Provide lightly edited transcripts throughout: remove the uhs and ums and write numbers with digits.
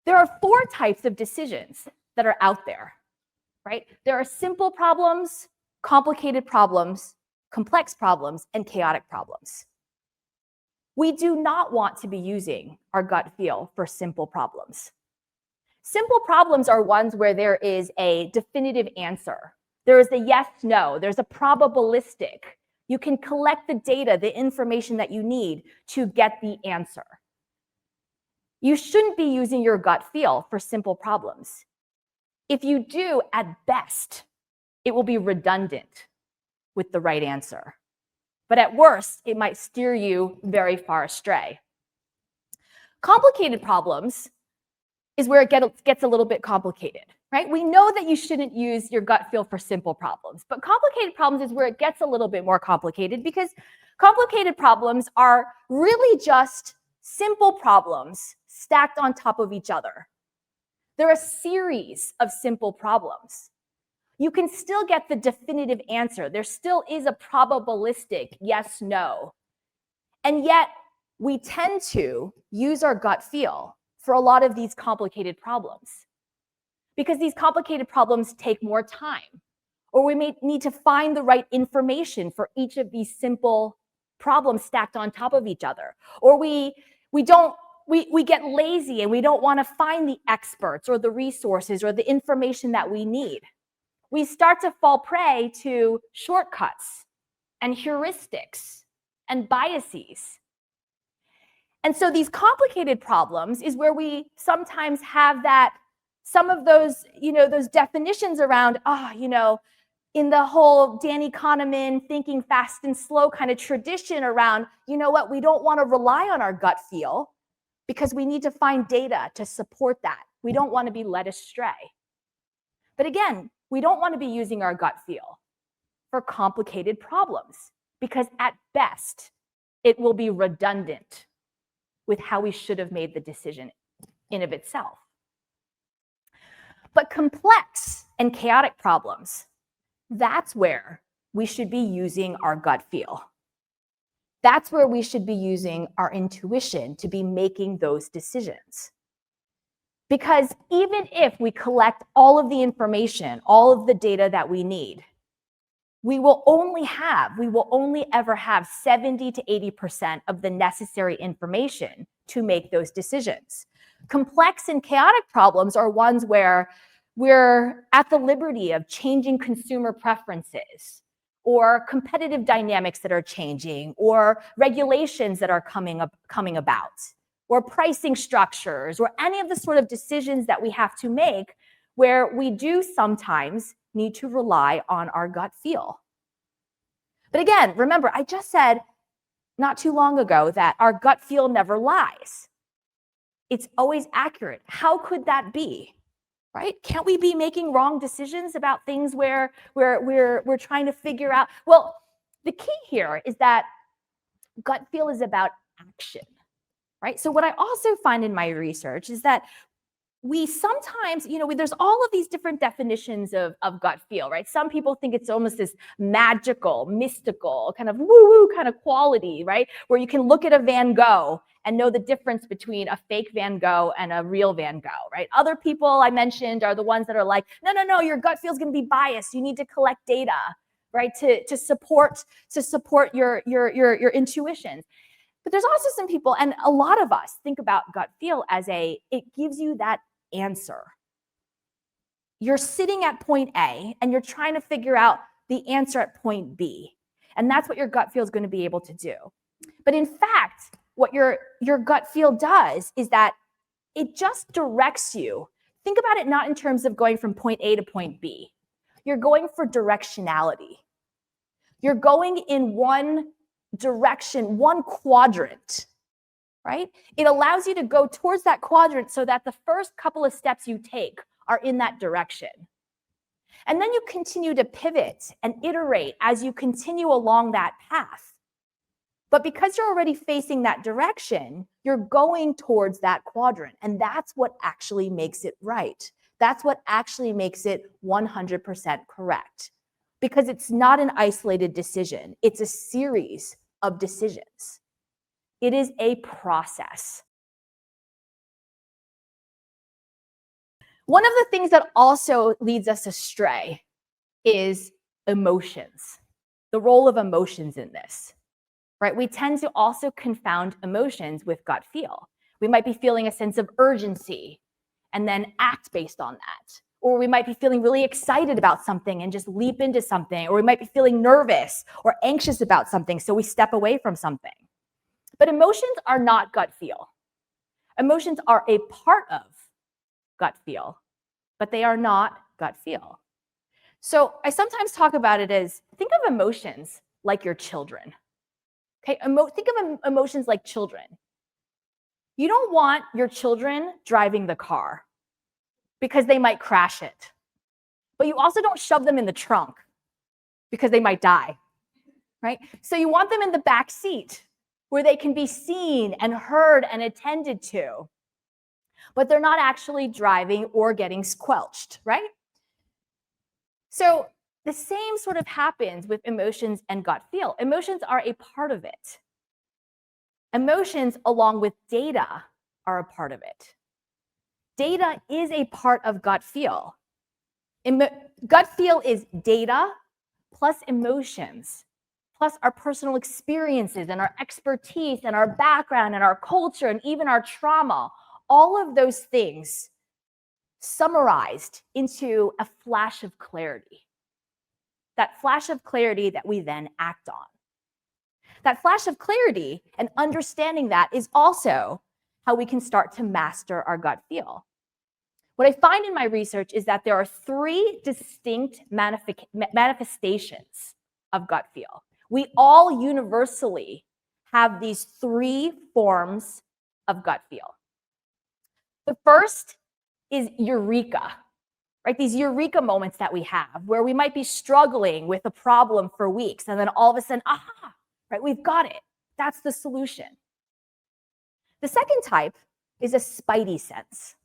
There are 4 types of decisions that are out there, right? There are simple problems, complicated problems, complex problems, and chaotic problems. We do not want to be using our gut feel for simple problems. Simple problems are ones where there is a definitive answer. There is a yes, no. There's a probabilistic. You can collect the data, the information that you need to get the answer. You shouldn't be using your gut feel for simple problems. If you do, at best, it will be redundant with the right answer. But at worst, it might steer you very far astray. Complicated problems is where it gets a little bit complicated, right? We know that you shouldn't use your gut feel for simple problems, but complicated problems is where it gets a little bit more complicated, because complicated problems are really just simple problems stacked on top of each other. They're a series of simple problems. You can still get the definitive answer. There still is a probabilistic yes, no. And yet we tend to use our gut feel for a lot of these complicated problems, because these complicated problems take more time, or we may need to find the right information for each of these simple problems stacked on top of each other, or we get lazy and we don't want to find the experts or the resources or the information that we need. We start to fall prey to shortcuts and heuristics and biases. And so these complicated problems is where we sometimes have that, some of those, those definitions around, in the whole Danny Kahneman thinking fast and slow kind of tradition around, we don't want to rely on our gut feel because we need to find data to support that. We don't want to be led astray. But again, we don't want to be using our gut feel for complicated problems, because at best, it will be redundant with how we should have made the decision in of itself. But complex and chaotic problems, that's where we should be using our gut feel. That's where we should be using our intuition to be making those decisions. Because even if we collect all of the information, all of the data that we need, we will only ever have 70 to 80% of the necessary information to make those decisions. Complex and chaotic problems are ones where we're at the liberty of changing consumer preferences, or competitive dynamics that are changing, or regulations that are coming about, or pricing structures, or any of the sort of decisions that we have to make where we do sometimes need to rely on our gut feel. But again, remember, I just said not too long ago that our gut feel never lies. It's always accurate. How could that be? Right? Can't we be making wrong decisions about things where we're trying to figure out? Well, the key here is that gut feel is about action, right? So what I also find in my research is that we sometimes, there's all of these different definitions of gut feel, right? Some people think it's almost this magical, mystical, kind of woo-woo kind of quality, right? Where you can look at a Van Gogh and know the difference between a fake Van Gogh and a real Van Gogh, right? Other people I mentioned are the ones that are like, no, your gut feel is going to be biased. You need to collect data, right, to support your intuitions. But there's also some people, and a lot of us think about gut feel as it gives you that answer. You're sitting at point A and you're trying to figure out the answer at point B. And that's what your gut feel is going to be able to do. But in fact, what your gut feel does is that it just directs you. Think about it not in terms of going from point A to point B. You're going for directionality. You're going in one direction, one quadrant, right? It allows you to go towards that quadrant so that the first couple of steps you take are in that direction. And then you continue to pivot and iterate as you continue along that path. But because you're already facing that direction, you're going towards that quadrant. And that's what actually makes it right. That's what actually makes it 100% correct. Because it's not an isolated decision. It's a series of decisions. It is a process. One of the things that also leads us astray is emotions, the role of emotions in this, right? We tend to also confound emotions with gut feel. We might be feeling a sense of urgency and then act based on that. Or we might be feeling really excited about something and just leap into something. Or we might be feeling nervous or anxious about something, so we step away from something. But emotions are not gut feel. Emotions are a part of gut feel, but they are not gut feel. So I sometimes talk about it as, think of emotions like your children. Okay, think of emotions like children. You don't want your children driving the car because they might crash it. But you also don't shove them in the trunk because they might die, right? So you want them in the back seat where they can be seen and heard and attended to, but they're not actually driving or getting squelched, right? So the same sort of happens with emotions and gut feel. Emotions are a part of it. Emotions, along with data, are a part of it. Data is a part of gut feel. Gut feel is data plus emotions, plus our personal experiences and our expertise and our background and our culture and even our trauma. All of those things summarized into a flash of clarity. That flash of clarity that we then act on. That flash of clarity and understanding that is also how we can start to master our gut feel. What I find in my research is that there are 3 distinct manifestations of gut feel. We all universally have these 3 forms of gut feel. The first is eureka, right? These eureka moments that we have where we might be struggling with a problem for weeks and then all of a sudden, aha, right? We've got it. That's the solution. The second type is a spidey sense,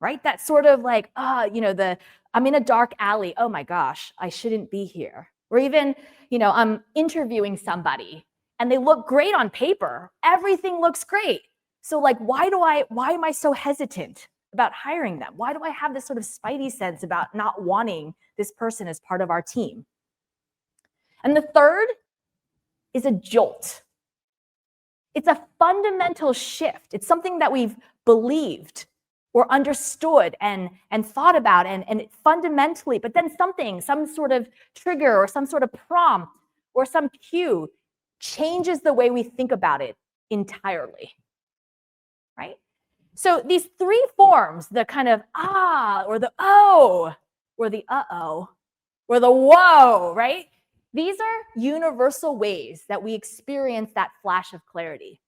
right? That sort of like, I'm in a dark alley. Oh my gosh, I shouldn't be here. Or even, I'm interviewing somebody and they look great on paper. Everything looks great. So like, why am I so hesitant about hiring them? Why do I have this sort of spidey sense about not wanting this person as part of our team? And the third is a jolt. It's a fundamental shift. It's something that we've believed or understood and thought about and it fundamentally, but then some sort of trigger or some sort of prompt or some cue changes the way we think about it entirely, right? So these 3 forms, the kind of or the oh, or the uh-oh, or the whoa, right? These are universal ways that we experience that flash of clarity.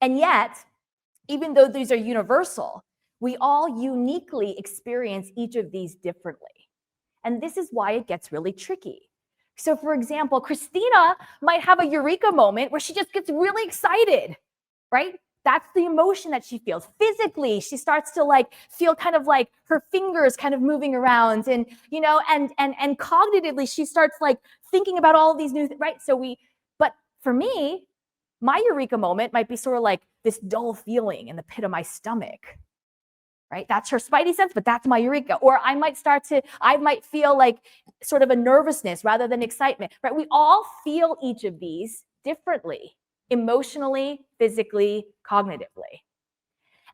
And yet, even though these are universal, we all uniquely experience each of these differently. And this is why it gets really tricky. So for example, Christina might have a eureka moment where she just gets really excited, right? That's the emotion that she feels. Physically, she starts to like feel kind of like her fingers kind of moving around and, and cognitively, she starts like thinking about all of these new things, right? But for me, my eureka moment might be sort of like this dull feeling in the pit of my stomach, right? That's her spidey sense, but that's my eureka. Or I might feel like sort of a nervousness rather than excitement, right? We all feel each of these differently, emotionally, physically, cognitively.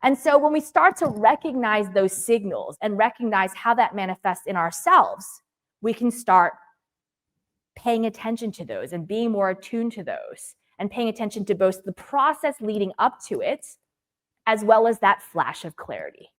And so when we start to recognize those signals and recognize how that manifests in ourselves, we can start paying attention to those and being more attuned to those and paying attention to both the process leading up to it, as well as that flash of clarity.